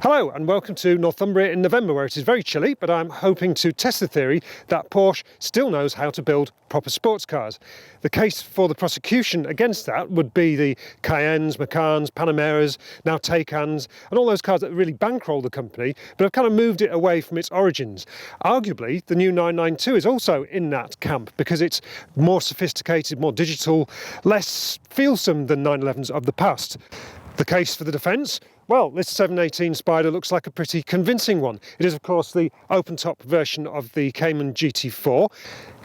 Hello and welcome to Northumbria in November, where it is very chilly, but I'm hoping to test the theory that Porsche still knows how to build proper sports cars. The case for the prosecution against that would be the Cayennes, Macans, Panameras, now Taycans, and all those cars that really bankroll the company, but have kind of moved it away from its origins. Arguably, the new 992 is also in that camp because it's more sophisticated, more digital, less feelsome than 911s of the past. The case for the defence? Well, this 718 Spyder looks like a pretty convincing one. It is, of course, the open-top version of the Cayman GT4.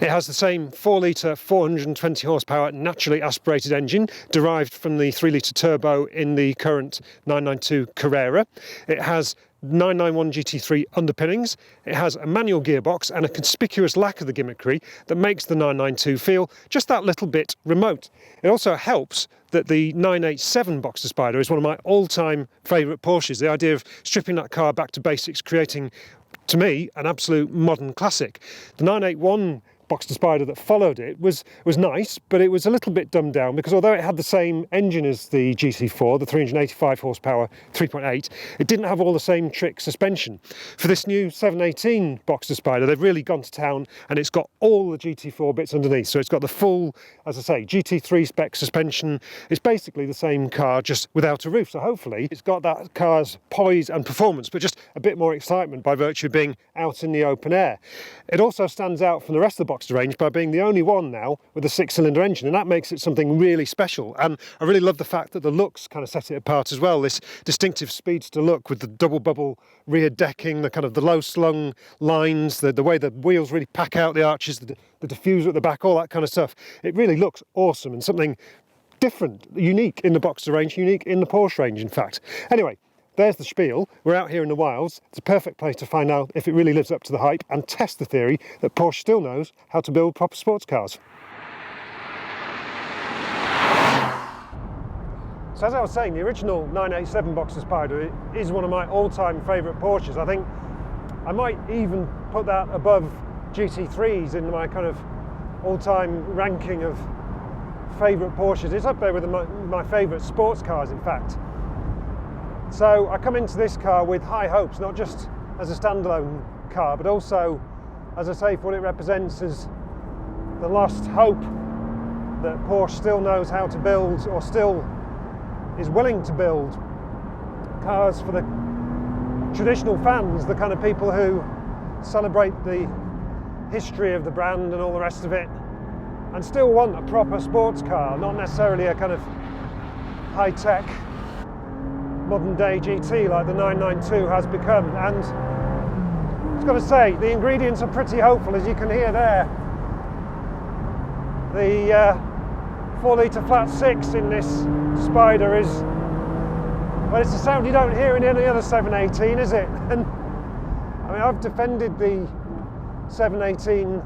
It has the same 4-litre, 420 horsepower naturally aspirated engine derived from the 3-litre turbo in the current 992 Carrera. It has 991 GT3 underpinnings. It has a manual gearbox and a conspicuous lack of the gimmickry that makes the 992 feel just that little bit remote. It also helps that the 987 Boxster Spyder is one of my all-time favourite Porsches. The idea of stripping that car back to basics, creating, to me, an absolute modern classic. The 981 Boxster Spyder that followed it was nice, but it was a little bit dumbed down because although it had the same engine as the GT4, the 385 horsepower 3.8, it didn't have all the same trick suspension. For this new 718 Boxster Spyder, they've really gone to town and it's got all the GT4 bits underneath. So it's got the full, as I say, GT3 spec suspension. It's basically the same car, just without a roof. So hopefully it's got that car's poise and performance, but just a bit more excitement by virtue of being out in the open air. It also stands out from the rest of the Boxster range by being the only one now with a 6-cylinder engine, and that makes it something really special. And I really love the fact that the looks kind of set it apart as well. This distinctive speedster look with the double bubble rear decking, the kind of the low slung lines, the way the wheels really pack out the arches, the diffuser at the back, all that kind of stuff. It really looks awesome and something different, unique in the Boxster range, unique in the Porsche range, in fact. Anyway, there's the spiel. We're out here in the wilds. It's a perfect place to find out if it really lives up to the hype and test the theory that Porsche still knows how to build proper sports cars. So as I was saying, the original 987 Boxster Spyder is one of my all-time favourite Porsches. I think I might even put that above GT3s in my kind of all-time ranking of favourite Porsches. It's up there with my favourite sports cars, in fact. So I come into this car with high hopes, not just as a standalone car, but also, as I say, for what it represents as the lost hope that Porsche still knows how to build, or still is willing to build cars for the traditional fans, the kind of people who celebrate the history of the brand and all the rest of it, and still want a proper sports car, not necessarily a kind of high-tech modern day GT like the 992 has become. And I've got to say, the ingredients are pretty hopeful, as you can hear there. The 4-litre flat 6 in this Spyder is, well, it's a sound you don't hear in any other 718, is it? And I mean, I've defended the 718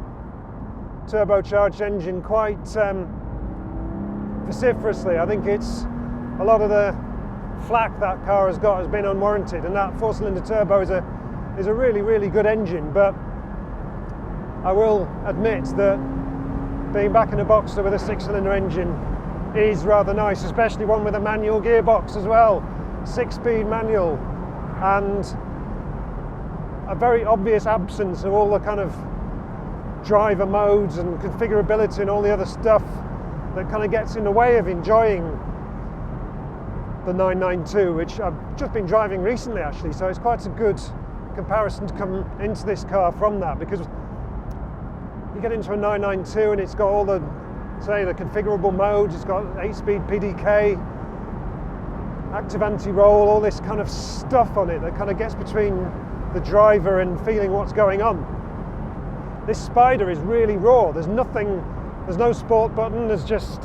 turbocharged engine quite vociferously. I think it's a lot of the flack that car has got has been unwarranted, and that 4-cylinder turbo is a really, really good engine. But I will admit that being back in a Boxster with a 6-cylinder engine is rather nice, especially one with a manual gearbox as well, 6-speed manual, and a very obvious absence of all the kind of driver modes and configurability and all the other stuff that kind of gets in the way of enjoying the 992, which I've just been driving recently actually, so it's quite a good comparison to come into this car from that, because you get into a 992 and it's got all the, say, the configurable modes. It's got 8-speed PDK, active anti-roll, all this kind of stuff on it that kind of gets between the driver and feeling what's going on. This Spyder is really raw. There's nothing, there's no sport button, there's just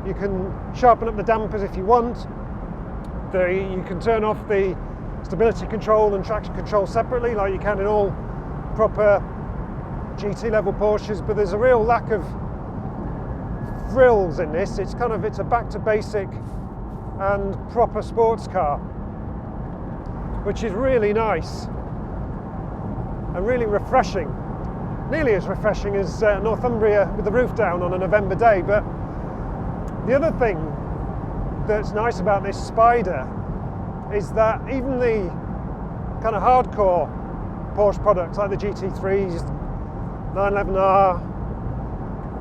you can sharpen up the dampers if you want. You can turn off the stability control and traction control separately like you can in all proper GT level Porsches, but there's a real lack of frills in this. It's a back to basic and proper sports car, which is really nice and really refreshing. Nearly as refreshing as Northumbria with the roof down on a November day. But the other thing that's nice about this Spyder is that even the kind of hardcore Porsche products like the GT3s, 911R,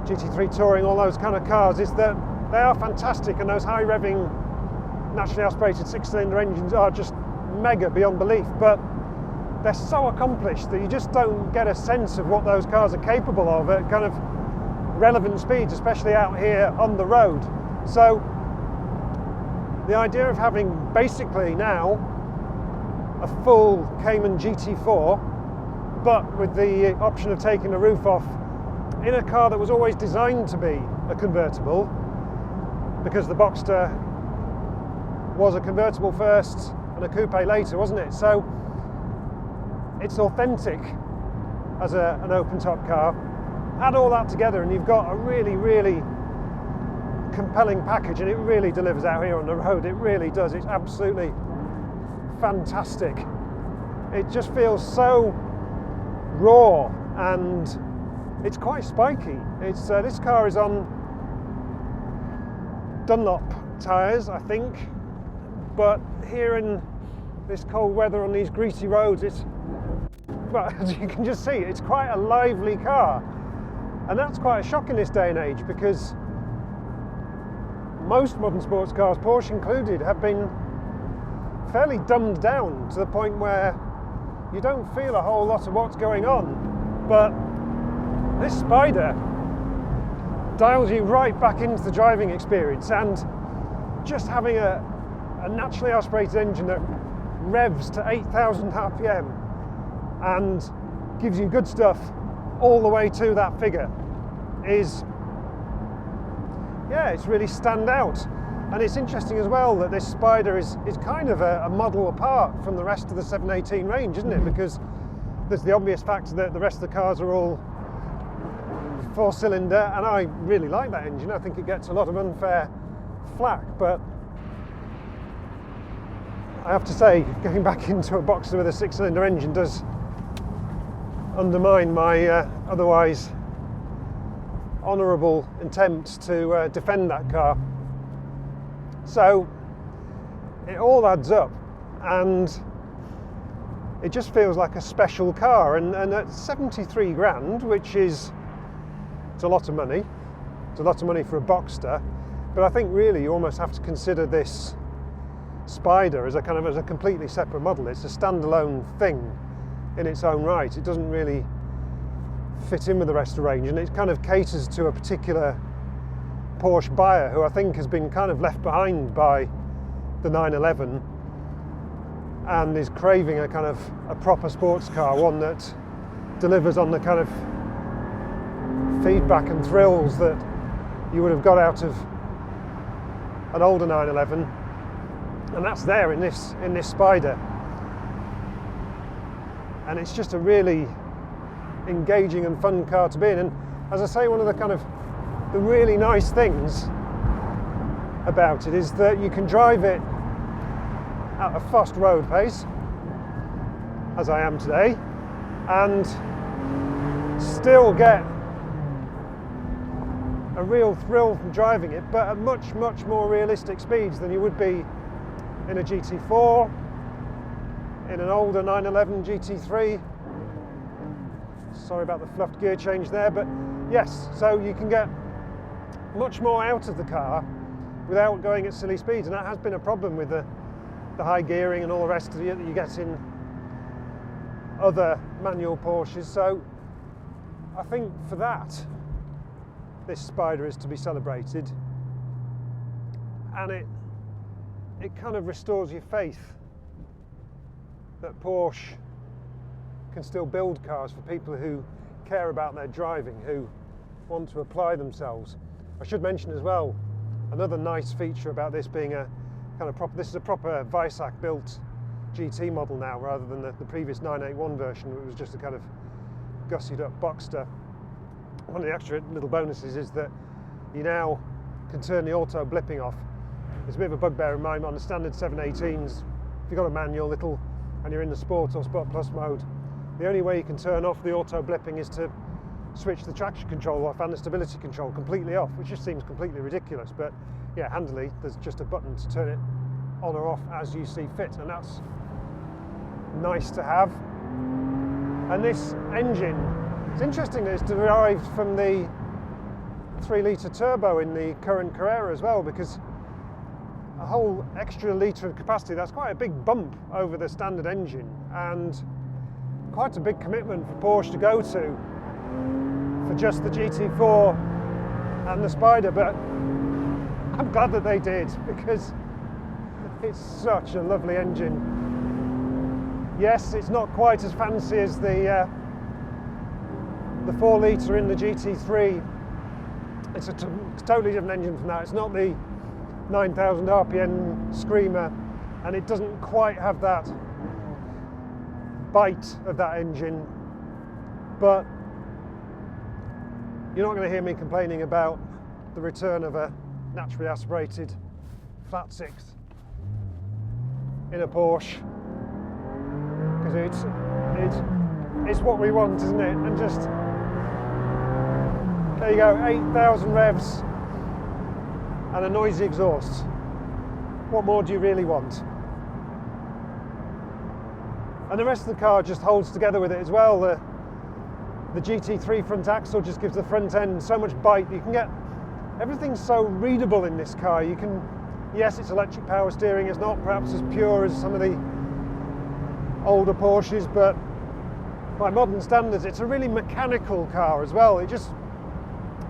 GT3 Touring, all those kind of cars, is that they are fantastic, and those high revving naturally aspirated 6-cylinder engines are just mega beyond belief, but they're so accomplished that you just don't get a sense of what those cars are capable of at kind of relevant speeds, especially out here on the road. So the idea of having basically now a full Cayman GT4, but with the option of taking the roof off, in a car that was always designed to be a convertible, because the Boxster was a convertible first and a coupe later, wasn't it? So it's authentic as an open-top car. Add all that together and you've got a really, really compelling package, and it really delivers out here on the road. It really does. It's absolutely fantastic. It just feels so raw, and it's quite spiky. It's this car is on Dunlop tyres, I think, but here in this cold weather on these greasy roads, it's, well, as you can just see, it's quite a lively car, and that's quite a shock in this day and age, because most modern sports cars, Porsche included, have been fairly dumbed down to the point where you don't feel a whole lot of what's going on. But this Spyder dials you right back into the driving experience, and just having a naturally aspirated engine that revs to 8,000 RPM and gives you good stuff all the way to that figure is, yeah, it's really stand out. And it's interesting as well that this Spyder is kind of a model apart from the rest of the 718 range, isn't it? Because there's the obvious fact that the rest of the cars are all 4-cylinder, and I really like that engine. I think it gets a lot of unfair flack, but I have to say, going back into a Boxster with a 6-cylinder engine does undermine my otherwise honourable attempt to defend that car. So it all adds up, and it just feels like a special car. And at 73 grand, which is, it's a lot of money. It's a lot of money for a Boxster, but I think really you almost have to consider this Spyder as a completely separate model. It's a standalone thing in its own right. It doesn't really fit in with the rest of the range, and it kind of caters to a particular Porsche buyer who I think has been kind of left behind by the 911 and is craving a kind of a proper sports car, one that delivers on the kind of feedback and thrills that you would have got out of an older 911, and that's there in this Spyder. And it's just a really engaging and fun car to be in. And as I say, one of the kind of the really nice things about it is that you can drive it at a fast road pace, as I am today, and still get a real thrill from driving it, but at much, much more realistic speeds than you would be in a GT4, in an older 911 GT3. Sorry about the fluffed gear change there, but yes, so you can get much more out of the car without going at silly speeds, and that has been a problem with the high gearing and all the rest of it that you get in other manual Porsches. So I think for that, this Spyder is to be celebrated, and it kind of restores your faith that Porsche can still build cars for people who care about their driving, who want to apply themselves. I should mention as well, another nice feature about this being a kind of proper, this is a proper Weissach built GT model now, rather than the previous 981 version, which was just a kind of gussied up Boxster. One of the extra little bonuses is that you now can turn the auto blipping off. It's a bit of a bugbear in mine on the standard 718s. If you've got a manual and you're in the Sport or Sport Plus mode, the only way you can turn off the auto blipping is to switch the traction control off and the stability control completely off, which just seems completely ridiculous. But yeah, handily, there's just a button to turn it on or off as you see fit, and that's nice to have. And this engine, it's interesting that it's derived from the 3-litre turbo in the current Carrera as well, because a whole extra litre of capacity, that's quite a big bump over the standard engine, and quite a big commitment for Porsche to go to for just the GT4 and the Spyder, but I'm glad that they did, because it's such a lovely engine. Yes, it's not quite as fancy as the 4-litre in the GT3. It's a totally different engine from that. It's not the 9,000 RPM screamer, and it doesn't quite have that bite of that engine, but you're not going to hear me complaining about the return of a naturally aspirated flat six in a Porsche, because it's what we want, isn't it? And just, there you go, 8,000 revs and a noisy exhaust. What more do you really want? And the rest of the car just holds together with it as well. The GT3 front axle just gives the front end so much bite. You can get, everything's so readable in this car. You can, yes, it's electric power steering. It's not perhaps as pure as some of the older Porsches, but by modern standards, it's a really mechanical car as well. It just,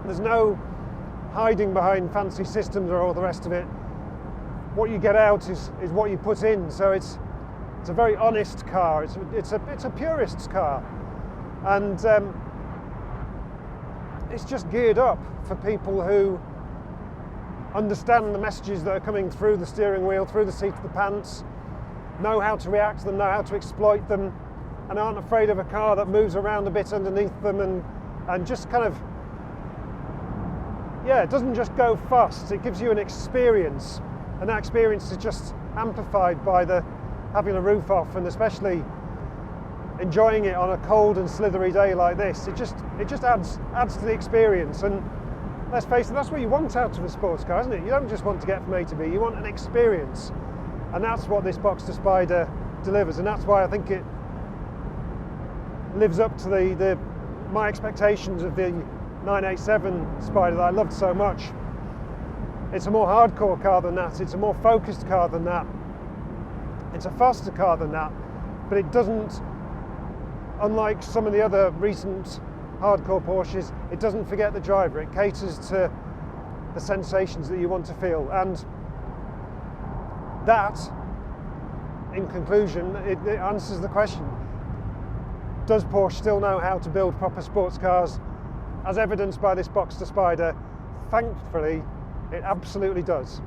there's no hiding behind fancy systems or all the rest of it. What you get out is what you put in. So it's a very honest car. It's a purist's car, and it's just geared up for people who understand the messages that are coming through the steering wheel, through the seat of the pants, know how to react to them, know how to exploit them, and aren't afraid of a car that moves around a bit underneath them, and just kind of, yeah, it doesn't just go fast. It gives you an experience, and that experience is just amplified by having a roof off, and especially enjoying it on a cold and slithery day like this. It just adds to the experience. And let's face it, that's what you want out of a sports car, isn't it? You don't just want to get from A to B, you want an experience. And that's what this Boxster Spyder delivers, and that's why I think it lives up to my expectations of the 987 Spyder that I loved so much. It's a more hardcore car than that, it's a more focused car than that, it's a faster car than that, but it doesn't, unlike some of the other recent hardcore Porsches, it doesn't forget the driver. It caters to the sensations that you want to feel, and that, in conclusion, it answers the question: does Porsche still know how to build proper sports cars? As evidenced by this Boxster Spyder, thankfully, it absolutely does.